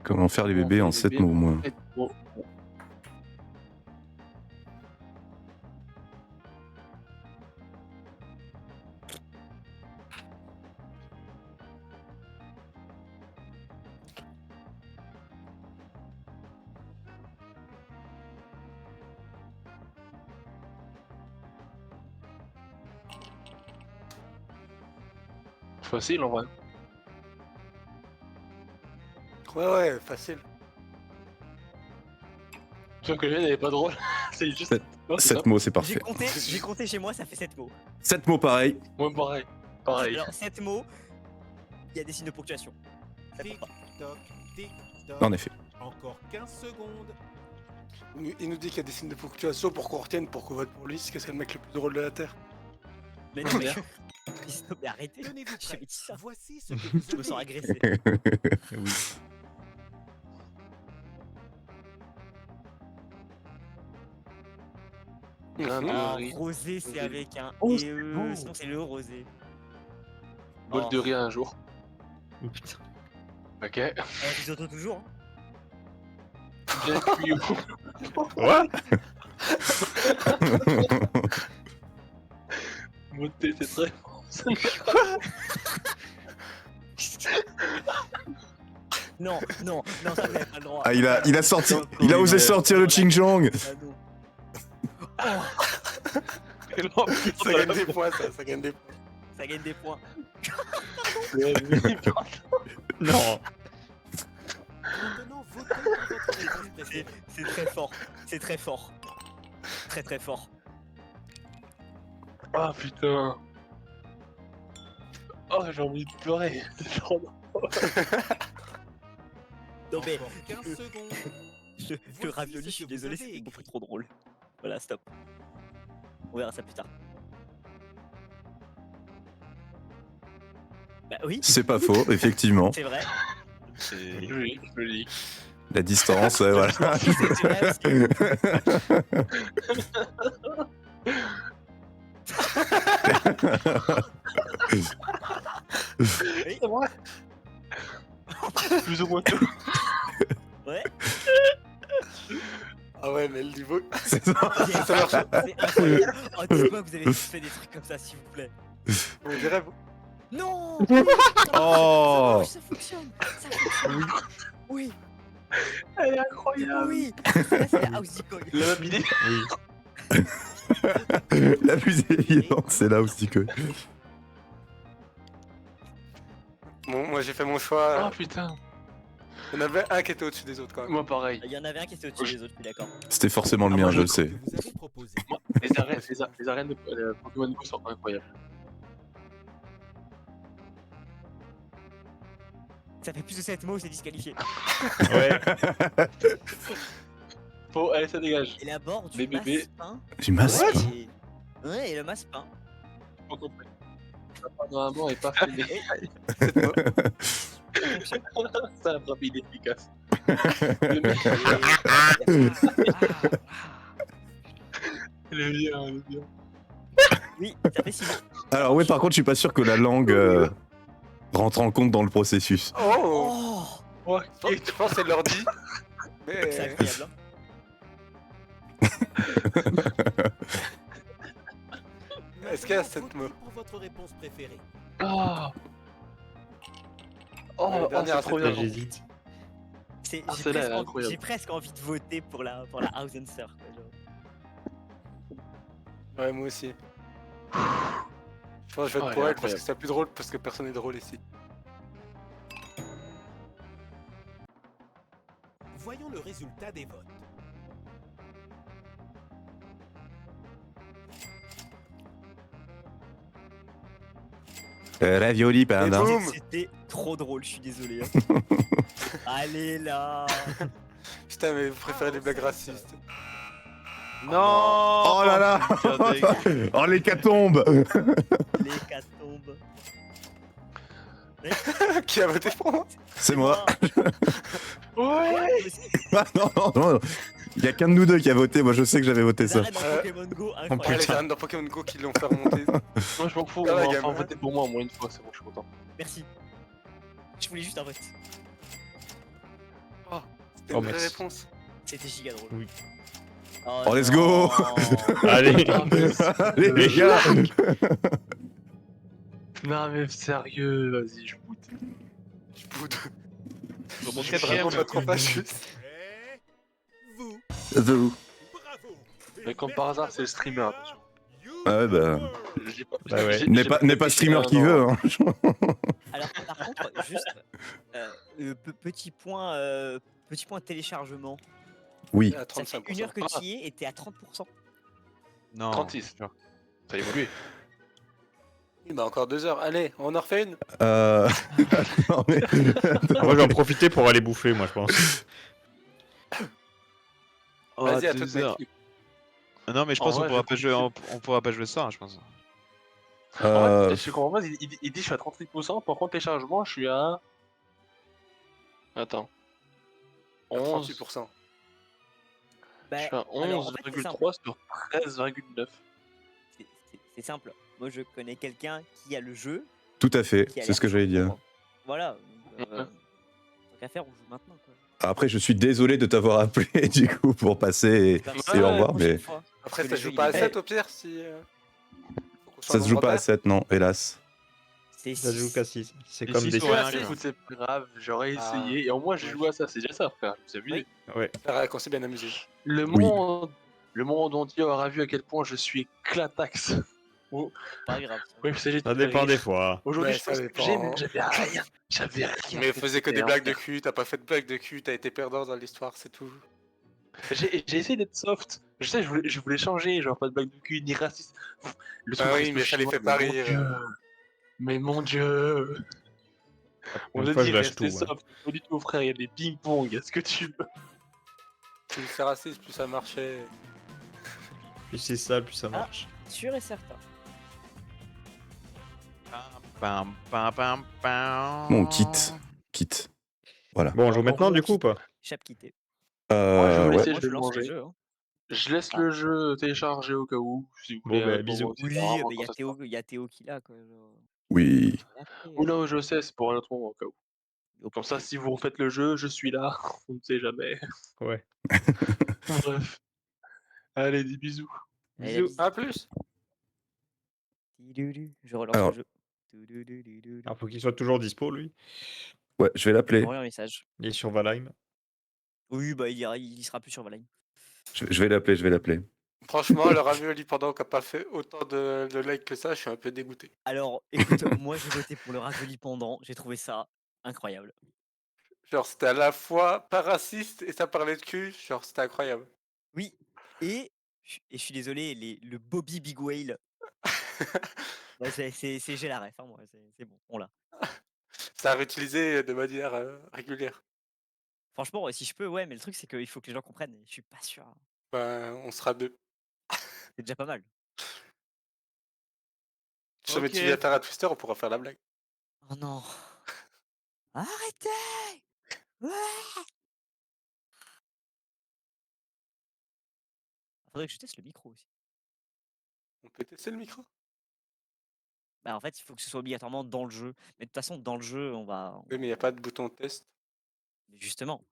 Comment faire les bébés en 7 mots au moins. Bon. Facile en vrai. Ouais, facile. Sauf que le n'est pas drôle. C'est juste. Sept- Non, c'est 7 mots, c'est J'ai parfait. compté chez moi, ça fait 7 mots. 7 mots pareil. ça. Moi, pareil. Pareil. Alors, 7 mots, il y a des signes de ponctuation. Ça compte pas. Tic-toc, tic-toc. En effet. Encore 15 secondes. Il nous dit qu'il y a des signes de ponctuation pour qu'on retienne, pour qu'on vote pour lui, c'est que c'est le mec le plus drôle de la Terre. Mais non, mais. Mais arrêtez. Tenez-vous J'ai prêts. dit ça. Voici ce que vous Je me sens avez agressé. Oui. Grain de Ah, riz. rosé, c'est Rosé. avec un Oh, et c'est E, beau. sinon c'est le rosé. Bol Oh. de riz un jour. Oh putain. Ok. Risotto toujours. Hein. Bien cuit au What? Moté, c'est très bon. Non, non, non, ça vous avez pas le droit. Ah, il a sorti, il a osé sortir le Ching Chong. Ah, non. Ça gagne des points, ça gagne des points. Ça gagne des points. Non. Maintenant, votez pour votre réponse préférée. C'est très fort. C'est très fort. Très très fort. Ah putain. Oh, j'ai envie de pleurer. C'est trop drôle. Non mais, Encore 15 secondes. le Voici ravioli, ce je suis que désolé, vous avez c'est écrit. beaucoup trop drôle. Voilà, stop. On verra ça plus tard. Bah oui, C'est pas faux, effectivement. c'est vrai. C'est- Logique, logique. La distance, voilà. C'est vrai aussi. Oui, C'est vrai. Plus ou moins tout. ouais. Ah ouais, mais le niveau. C'est ça. Ça marche. C'est incroyable. Oh, dites-moi que vous avez tous fait des trucs comme ça, s'il vous plaît. On dirait, vous. Non. Oh. Ça fonctionne. Ça fonctionne. Oui. Elle est incroyable. Oui. Là, c'est la house decoy. La même idée. Oui. La plus évidente, c'est là aussi que. Bon, moi j'ai fait mon choix. Oh putain. Il y en avait un qui était au-dessus des autres quand même. Moi pareil. Il y en avait un qui était au-dessus des autres, je suis d'accord. C'était forcément le mien, je le sais. Que vous avez proposé. Les arènes de Pokémon Go sont incroyables. Ça fait plus de 7 mots, c'est disqualifié. Ouais. Faut, allez, ça dégage. Et la bord du Les bébés. massepain. Du masque. et... Ouais, et le massepain. Faut compris. Normalement, est pas fait. C'est un rapide efficace. Le bien, le bien. Oui, ça fait 6 mots. Alors oui, par contre, je suis pas sûr que la langue rentre en compte dans le processus. Oh, Oh, Ouais, je pense que c'est l'ordi. c'est Mais. incroyable. Hein. Est-ce qu'il y a Maintenant, 7 votez mots? pour votre réponse préférée. Oh, oh, Ouais, oh, dernière c'est trop à cette bien. J'hésite. J'ai Ah, celle-là, elle est presque, incroyable. j'ai presque envie de voter pour la House and Sir. quoi, genre. Ouais, moi aussi. Je pense que je vais Oh, être pour elle est elle parce que incroyable. c'est plus drôle parce que personne n'est drôle ici. Voyons le résultat des votes. Ravioli, pardon. boum. C'était trop drôle, je suis désolé. hein. Allez là. Putain, mais vous préférez les blagues racistes. Non. Oh là là. Putain, dingue. Oh l'hécatombe. L'hécatombe. Qui a voté pour moi? C'est moi. Ouais. Ah, non. Il y a qu'un de nous deux qui a voté. Moi, je sais que j'avais voté ça. Là, dans Pokémon Go, Ah, incroyable. les gens dans Pokémon Go qui l'ont fait remonter. Moi, je m'en fous, Ah, on la va gamme. enfin voter pour moi au moins une fois, c'est bon, je suis content. Merci. Je voulais juste un vote. C'était une vraie merci. réponse. C'était giga drôle. Oui. Oh, let's go. Allez. Allez, les gars. Non, mais sérieux, vas-y, je boot. Je boude. Sur mon Je quatrième, vraiment pas trop fâcheux. Et vous, Vous. bravo. Mais comme par hasard, c'est le streamer. attention. Ah ouais, bah. J'ai pas- Bah ouais. j'ai- N'est j'ai pas pété streamer un qui an. veut. Hein. Alors, par contre, juste petit point téléchargement. Oui. À Ça fait 35%. une heure que tu y es et t'es à 30%. Non. 36. Ça a évolué. Il m'a encore 2 heures. Allez, on en refait une. Non, mais... Moi, je vais en profiter pour aller bouffer, moi, je pense. Oh, Vas-y, à 2 toute heures. mec. Ah non, mais je En pense vrai, qu'on pourra je pas jouer. On pourra pas jouer ça, je pense. En fait, je comprends pas, il dit je suis à 38%, par contre, téléchargement, je suis à. Attends. À 11. 38%. Je suis à alors, en fait, c'est simple. 11,3 sur 13,9. C'est simple. Moi, je connais quelqu'un qui a le jeu. Tout à fait. qui a C'est l'air ce que j'allais chaud dire. pour- Voilà. Donc, tant qu'à faire, on joue maintenant. Quoi. Après, je suis désolé de t'avoir appelé du coup pour passer C'est et, pas et grave, au la revoir, prochaine mais fois. Après, que ça le joue jeu, pas à il est 7 bête. au pire si. Faut qu'on soit ça se joue pas à volontaire. 7, non, hélas. C'est Ça joue six. qu'à 6. C'est Et comme six des sur Ouais, rien, c'est quoi. écoute, c'est pas grave, j'aurais Ah, essayé. Et au moins, j'ai ouais. joué à ça, c'est déjà ça, frère. Je me suis amusé. Oui. Ouais. C'est vrai qu'on s'est bien amusé. Le Oui. monde entier aura vu à quel point je suis éclataxe. Oh, Pas grave. ça. oui, c'est Ça dépend des fois. Aujourd'hui, Ouais, je ça pense que dépend. j'ai, mais j'avais rien. J'avais rien. Mais faisais que des faire. blagues de cul, t'as pas fait de blagues de cul, t'as été perdant dans l'histoire, c'est tout. J'ai essayé d'être soft. Je sais, je voulais changer, genre pas de blague de cul ni raciste. Le truc Ah oui, reste mais ça les chinois, fait pas mais mon rire. Dieu. Mais mon dieu. On Une a fois, dit je lâche rester tout, hein. soft. Pas du tout, frère. Il y a des ping-pong. Est-ce que tu veux? Plus c'est raciste, plus ça marchait. Plus c'est ça, plus ça marche. Sûr et certain. Bon, quitte. Voilà. Bon, on joue maintenant du coup ou pas? Chape quitté. Moi, je vais vous Ouais. laisser, Moi, je vais je le lance le manger. jeu. Hein. Je laisse Ah. le jeu télécharger au cas où, si vous Bon, voulez. bah, pour bisous. moi, c'est Oui, pas grave, mais quand il y a ça Théo, sort. il y a Théo qui l'a quoi. genre. Oui. Après, Ou non, je sais, c'est pour un autre moment au cas où. au Comme ça, pire. si vous refaites le jeu, je suis là. On ne sait jamais. Ouais. Bref. Allez, des bisous. Allez, la Bisous. bise. À plus. Tidoudou, je relance Alors- le jeu. Toudoudoudoudou. Alors, faut qu'il soit toujours dispo, lui. Ouais, je vais l'appeler. Envoie un message. Il est sur Valheim. Oui, bah il sera plus sur Valheim. Je vais l'appeler. Franchement, le ravioli pendant qu'on n'a pas fait autant de likes que ça, je suis un peu dégoûté. Alors, écoute, moi j'ai voté pour le ravioli pendant. J'ai trouvé ça incroyable. Genre, c'était à la fois pas raciste et ça parlait de cul. Genre, c'était incroyable. Oui, et je suis désolé, le Bobby Big Whale. Ouais, c'est j'ai la ref, hein, moi, c'est bon, on l'a. Ça a réutilisé de manière régulière. Franchement, si je peux, ouais, mais le truc c'est qu'il faut que les gens comprennent. Et je suis pas sûr. Hein. Ben, on sera deux. C'est déjà pas mal. Si jamais Ok. tu viens à Twister, on pourra faire la blague. Oh non. Arrêtez. Ouais. Faudrait que je teste le micro aussi. On peut tester le micro? Bah en fait, il faut que ce soit obligatoirement dans le jeu. Mais de toute façon, dans le jeu, on va. Oui, mais il n'y a pas de bouton test. Mais justement,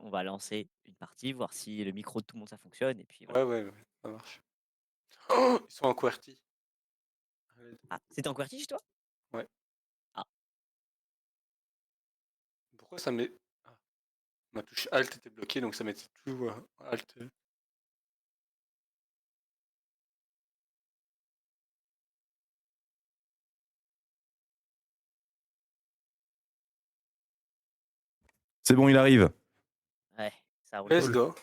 on va lancer une partie, voir si le micro de tout le monde ça fonctionne, et puis voilà. Ouais, ça marche. Oh, ils sont en QWERTY. Ah, c'était en QWERTY chez toi? Ouais. Ah. Pourquoi ça met. Ah. Ma touche Alt était bloquée, donc ça met tout Alt. C'est bon, il arrive. Ouais, ça roule. Let's go.